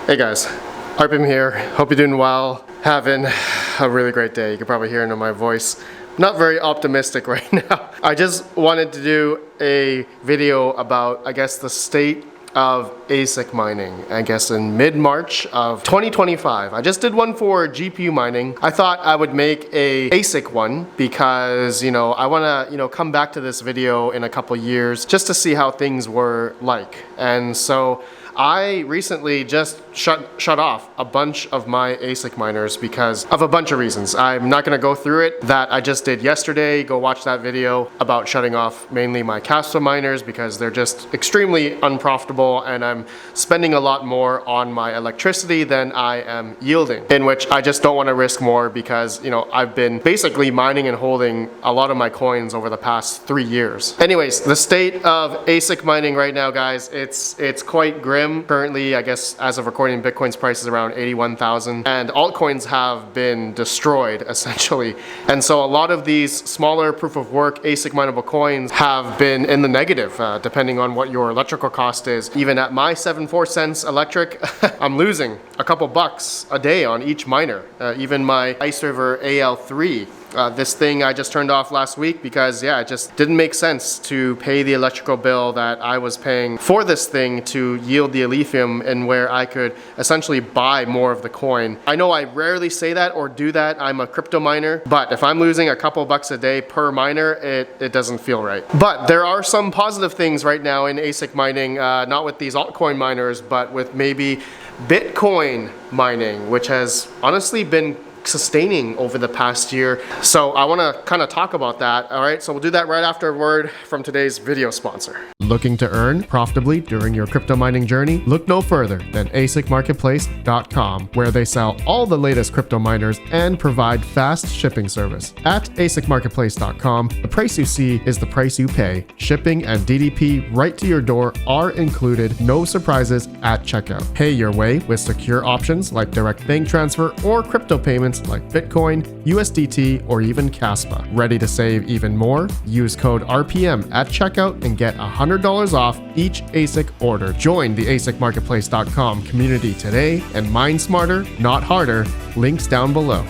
Hey guys, RedPandaMining here. Hope you're doing well. Having a really great day. You can probably hear it in my voice. Not very optimistic right now. I just wanted to do a video about, I guess, the state of ASIC mining, I guess in mid-March of 2025. I just did one for GPU mining. I thought I would make a ASIC one because, I want to, come back to this video in a couple years just to see how things were like. And so I recently just shut off a bunch of my ASIC miners because of a bunch of reasons. I'm not going to go through it. That I just did yesterday. Go watch that video about shutting off mainly my Caspa miners because they're just extremely unprofitable and I'm spending a lot more on my electricity than I am yielding, in which I just don't want to risk more because, I've been basically mining and holding a lot of my coins over the past 3 years. Anyways, the state of ASIC mining right now, guys, it's quite grim. Currently, I guess as of recording, Bitcoin's price is around 81,000 and altcoins have been destroyed essentially. And so a lot of these smaller proof of work ASIC mineable coins have been in the negative depending on what your electrical cost is. Even at my 74 cents electric, I'm losing a couple bucks a day on each miner. Even my Ice River AL3. This thing I just turned off last week because it just didn't make sense to pay the electrical bill that I was paying for this thing to yield the lithium and where I could essentially buy more of the coin. I know I rarely say that or do that. I'm a crypto miner, but if I'm losing a couple bucks a day per miner, it doesn't feel right. But there are some positive things right now in ASIC mining, not with these altcoin miners, but with maybe Bitcoin mining, which has honestly been sustaining over the past year. So I want to kind of talk about that. All right, so we'll do that right after a word from today's video sponsor. Looking to earn profitably during your crypto mining journey? Look no further than asicmarketplace.com, where they sell all the latest crypto miners and provide fast shipping service. At asicmarketplace.com, the price you see is the price you pay. Shipping and DDP right to your door are included. No surprises at checkout. Pay your way with secure options like direct bank transfer or crypto payments like Bitcoin, USDT, or even Caspa. Ready to save even more? Use code RPM at checkout and get $100 off each ASIC order. Join the asicmarketplace.com community today and mine smarter, not harder. Links down below.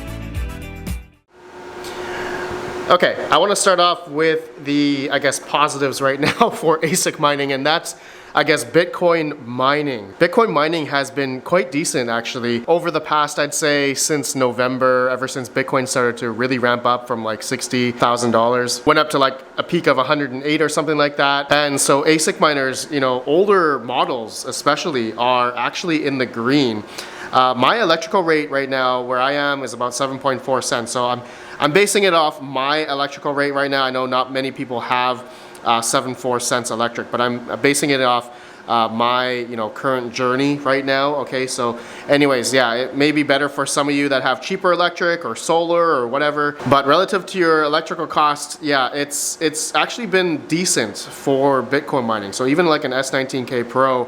Okay, I want to start off with the, positives right now for ASIC mining, and that's Bitcoin mining. Bitcoin mining has been quite decent actually over the past, I'd say, since November, ever since Bitcoin started to really ramp up from like $60,000. Went up to like a peak of 108 or something like that. And so ASIC miners, older models especially, are actually in the green. My electrical rate right now where I am is about 7.4 cents. So I'm basing it off my electrical rate right now. I know not many people have 74 cents electric, but I'm basing it off my current journey right now. Okay, so anyways, it may be better for some of you that have cheaper electric or solar or whatever, but relative to your electrical cost, it's actually been decent for Bitcoin mining. So even like an S19K Pro,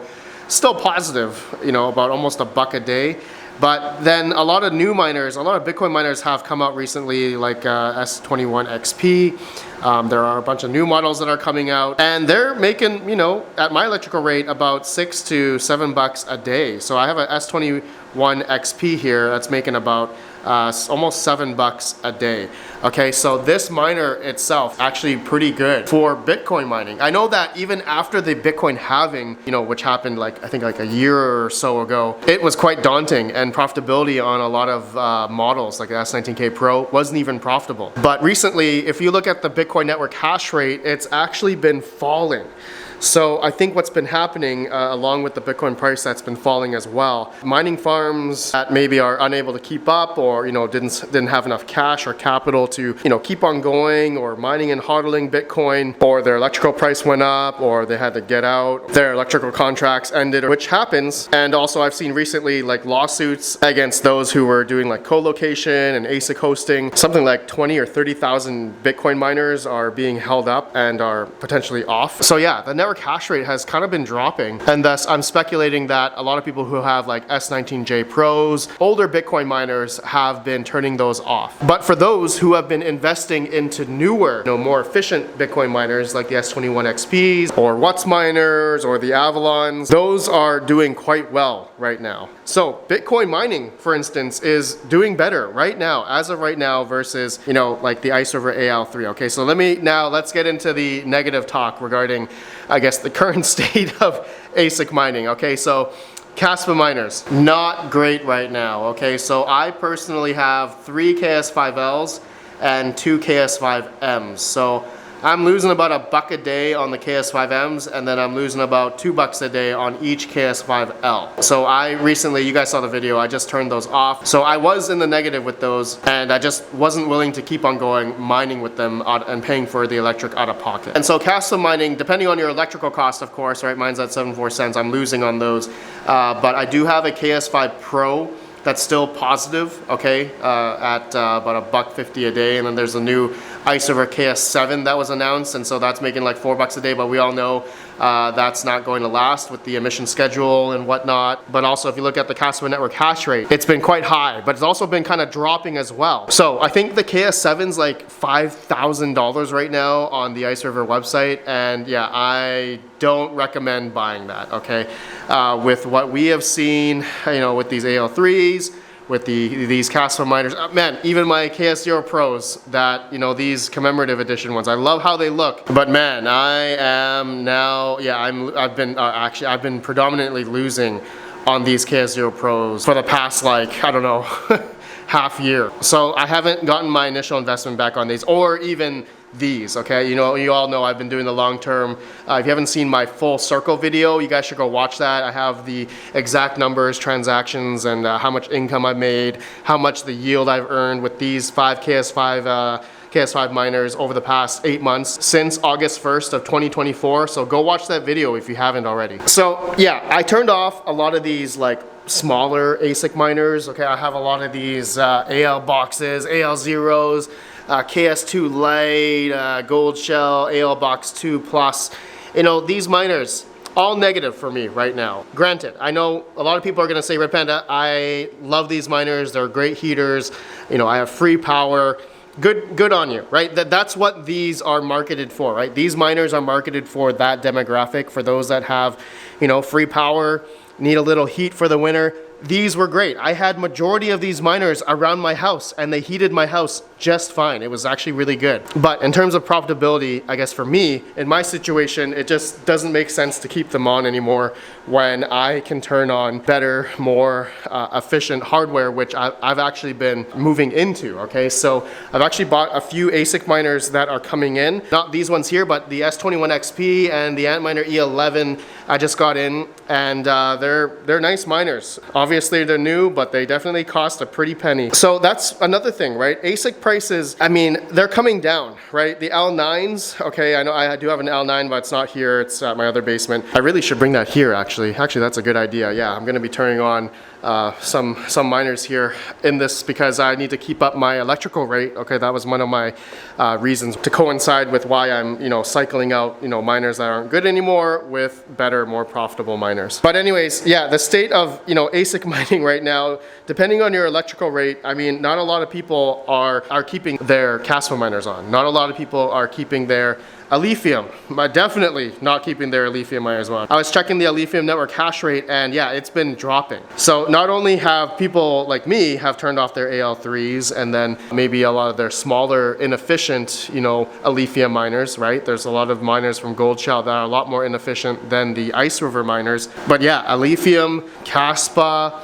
still positive, about almost $1 a day. But then a lot of new miners, a lot of Bitcoin miners have come out recently, like S21 XP. There are a bunch of new models that are coming out, and they're making, at my electrical rate, about $6 to $7 a day. So I have a S21 XP here that's making about almost $7 a day. Okay, so this miner itself actually pretty good for Bitcoin mining. I know that even after the Bitcoin halving, which happened I think a year or so ago, it was quite daunting, and profitability on a lot of models like the S19K Pro wasn't even profitable. But recently, if you look at the Bitcoin network hash rate, it's actually been falling. So I think what's been happening along with the Bitcoin price that's been falling as well, mining farms that maybe are unable to keep up or didn't have enough cash or capital to keep on going or mining and hodling Bitcoin, or their electrical price went up or they had to get out, their electrical contracts ended, which happens. And also I've seen recently lawsuits against those who were doing co-location and ASIC hosting. Something like 20 or 30,000 Bitcoin miners are being held up and are potentially off. So the network hash rate has kind of been dropping, and thus I'm speculating that a lot of people who have like S19J Pros, older Bitcoin miners, have been turning those off. But for those who have been investing into newer, more efficient Bitcoin miners like the S21 XPs or Watts miners or the Avalons, those are doing quite well right now. So Bitcoin mining, for instance, is doing better right now, as of right now, versus, like the Ice over AL3. Okay, so let's get into the negative talk regarding, I guess, the current state of ASIC mining. Okay, so Kaspa miners, not great right now. Okay, so I personally have 3 KS5Ls and 2 KS5Ms. So I'm losing about $1 a day on the KS5Ms, and then I'm losing about $2 a day on each KS5L. So I recently, you guys saw the video, I just turned those off. So I was in the negative with those, and I just wasn't willing to keep on going mining with them and paying for the electric out of pocket. And so Kaspa mining, depending on your electrical cost, of course, right? Mine's at 74 cents. I'm losing on those, but I do have a KS5 Pro that's still positive, okay, at about $1.50 a day. And then there's a new Ice over KS7 that was announced, and so that's making like $4 a day, but we all know that's not going to last with the emission schedule and whatnot. But also, if you look at the Kaspa network hash rate, it's been quite high, but it's also been kind of dropping as well. So I think the KS7's like $5,000 right now on the Ice River website, and yeah, I don't recommend buying that, okay? With what we have seen, with these AL3s, with these Kaspa miners, man, even my KS0 Pros, that, these commemorative edition ones, I love how they look, but man, I am now, yeah, I've been predominantly losing on these KS0 Pros for the past, like, I don't know, half year. So I haven't gotten my initial investment back on these, or even these, okay? You all know I've been doing the long term. If you haven't seen my full circle video, you guys should go watch that. I have the exact numbers, transactions, and how much income I made, how much the yield I've earned with these 5 KS5 miners over the past 8 months since August 1st of 2024. So go watch that video if you haven't already. So yeah, I turned off a lot of these like smaller ASIC miners. Okay, I have a lot of these AL boxes, AL zeros, KS2 Lite, Gold Shell, AL Box 2 Plus. These miners, all negative for me right now. Granted, I know a lot of people are gonna say, Red Panda, I love these miners, they're great heaters, I have free power. Good on you, right? That's what these are marketed for, right? These miners are marketed for that demographic, for those that have, free power, need a little heat for the winter. These were great. I had majority of these miners around my house, and they heated my house just fine. It was actually really good. But in terms of profitability, I guess for me, in my situation, it just doesn't make sense to keep them on anymore when I can turn on better, more efficient hardware, which I've actually been moving into, okay? So I've actually bought a few ASIC miners that are coming in. Not these ones here, but the S21 XP and the Antminer E11 I just got in, and they're nice miners. Obviously they're new, but they definitely cost a pretty penny. So that's another thing, right? ASIC prices, I mean, they're coming down, right? The L9s, okay, I know I do have an L9, but it's not here, it's at my other basement. I really should bring that here, actually. Actually, that's a good idea. Yeah, I'm gonna be turning on some miners here in this because I need to keep up my electrical rate. Okay, that was one of my reasons to coincide with why I'm, cycling out, miners that aren't good anymore with better, more profitable miners. But anyways, yeah, the state of, ASIC mining right now, depending on your electrical rate, I mean, not a lot of people are keeping their Kaspa miners on. Not a lot of people are keeping their Alephium, but definitely not keeping their Alephium miners on. I was checking the Alephium network hash rate, and yeah, it's been dropping. So not only have people like me have turned off their AL3s, and then maybe a lot of their smaller, inefficient, Alephium miners, right? There's a lot of miners from Gold Shell that are a lot more inefficient than the Ice River miners. But yeah, Alephium, Kaspa,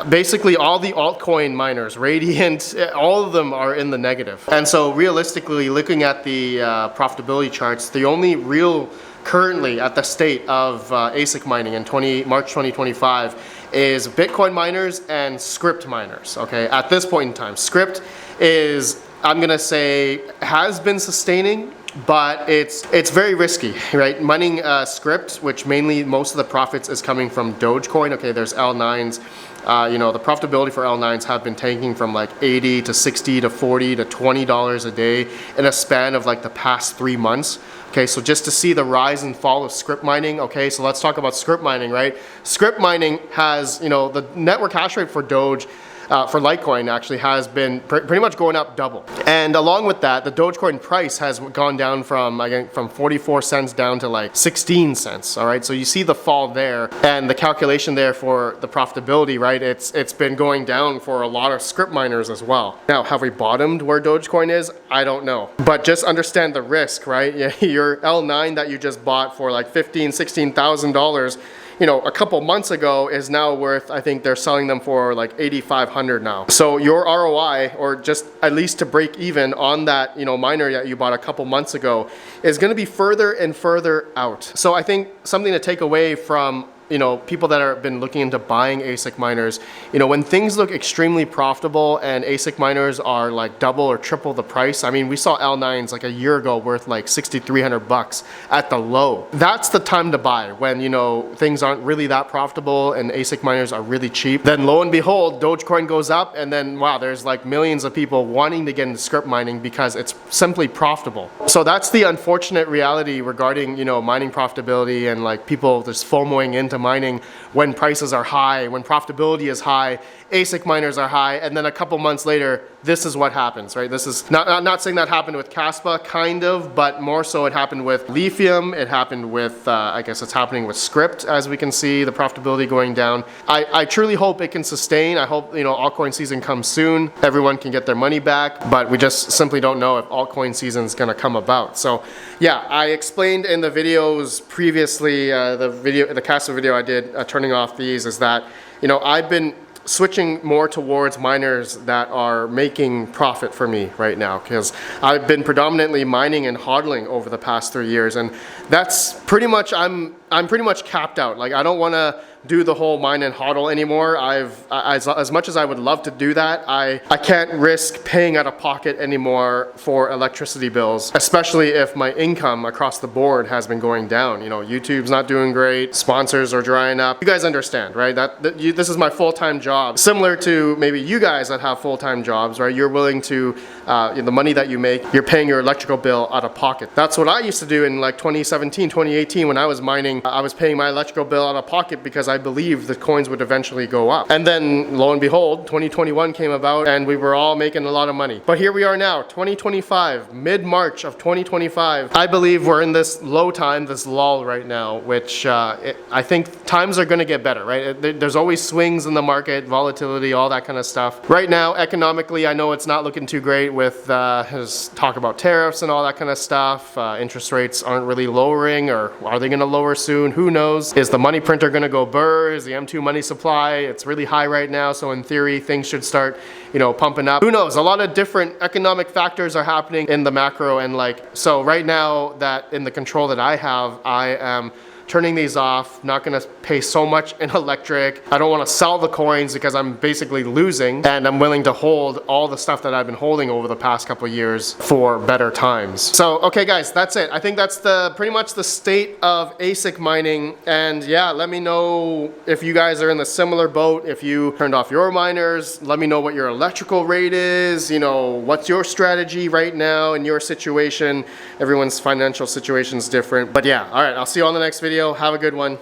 basically all the altcoin miners, Radiant, all of them are in the negative. And so realistically, looking at the profitability charts, the only real currently at the state of ASIC mining in March 2025 is Bitcoin miners and script miners, okay? At this point in time, script is, I'm gonna say, has been sustaining, but it's very risky, right? Mining script, which mainly most of the profits is coming from Dogecoin. Okay, there's L9s. The profitability for L9s have been tanking from like 80 to 60 to 40 to $20 a day in a span of like the past 3 months. Okay, so just to see the rise and fall of script mining. Okay, so let's talk about script mining, right? Script mining has, you know, the network hash rate for Doge, for Litecoin actually has been pretty much going up double. And along with that, the Dogecoin price has gone down from, again, from 44 cents down to like 16 cents, all right? So you see the fall there, and the calculation there for the profitability, right? It's been going down for a lot of script miners as well. Now, have we bottomed where Dogecoin is? I don't know. But just understand the risk, right? Your L9 that you just bought for like $15,000, $16,000, you know, a couple months ago is now worth, I think they're selling them for like 8,500 now. So your ROI, or just at least to break even on that, you know, miner that you bought a couple months ago, is going to be further and further out. So I think something to take away from, you know, people that have been looking into buying ASIC miners, you know, when things look extremely profitable and ASIC miners are like double or triple the price. I mean, we saw L9s like a year ago worth like 6,300 bucks at the low. That's the time to buy, when, you know, things aren't really that profitable and ASIC miners are really cheap. Then lo and behold, Dogecoin goes up, and then wow, there's like millions of people wanting to get into script mining because it's simply profitable. So that's the unfortunate reality regarding, you know, mining profitability, and like people just FOMOing into mining when prices are high, when profitability is high, ASIC miners are high, and then a couple months later, this is what happens, right? This is not saying that happened with Caspa, kind of, but more so it happened with Lithium, it happened with, I guess it's happening with Script, as we can see, the profitability going down. I truly hope it can sustain. I hope, you know, altcoin season comes soon, everyone can get their money back, but we just simply don't know if altcoin season is gonna come about. So yeah, I explained in the videos previously, the Caspa video I did, turning off these, is that, you know, I've been switching more towards miners that are making profit for me right now, because I've been predominantly mining and hodling over the past 3 years, and that's pretty much, I'm pretty much capped out. Like, I don't want to do the whole mine and hodl anymore. As much as I would love to do that, I can't risk paying out of pocket anymore for electricity bills, especially if my income across the board has been going down. You know, YouTube's not doing great, sponsors are drying up. You guys understand, right? This is my full-time job. Similar to maybe you guys that have full-time jobs, right? You're willing to, the money that you make, you're paying your electrical bill out of pocket. That's what I used to do in like 2017, 2018 when I was mining. I was paying my electrical bill out of pocket because I believed the coins would eventually go up. And then lo and behold, 2021 came about and we were all making a lot of money. But here we are now, 2025, mid-March of 2025. I believe we're in this low time, this lull right now, which I think times are gonna get better, right? There's always swings in the market, volatility, all that kind of stuff. Right now, economically, I know it's not looking too great with talk about tariffs and all that kind of stuff. Interest rates aren't really lowering, or are they gonna lower soon? Who knows? Is the money printer gonna go burr? Is the M2 money supply? It's really high right now, so in theory, things should start, you know, pumping up. Who knows? A lot of different economic factors are happening in the macro, and like, so right now, that in the control that I have, I am turning these off, not gonna pay so much in electric. I don't wanna sell the coins because I'm basically losing, and I'm willing to hold all the stuff that I've been holding over the past couple of years for better times. So, okay guys, that's it. I think that's pretty much the state of ASIC mining, and yeah, let me know if you guys are in the similar boat, if you turned off your miners, let me know what your electrical rate is, you know, what's your strategy right now in your situation. Everyone's financial situation is different, but yeah, all right, I'll see you on the next video. Have a good one.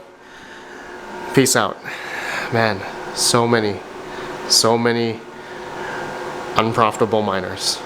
Peace out. Man, so many unprofitable miners.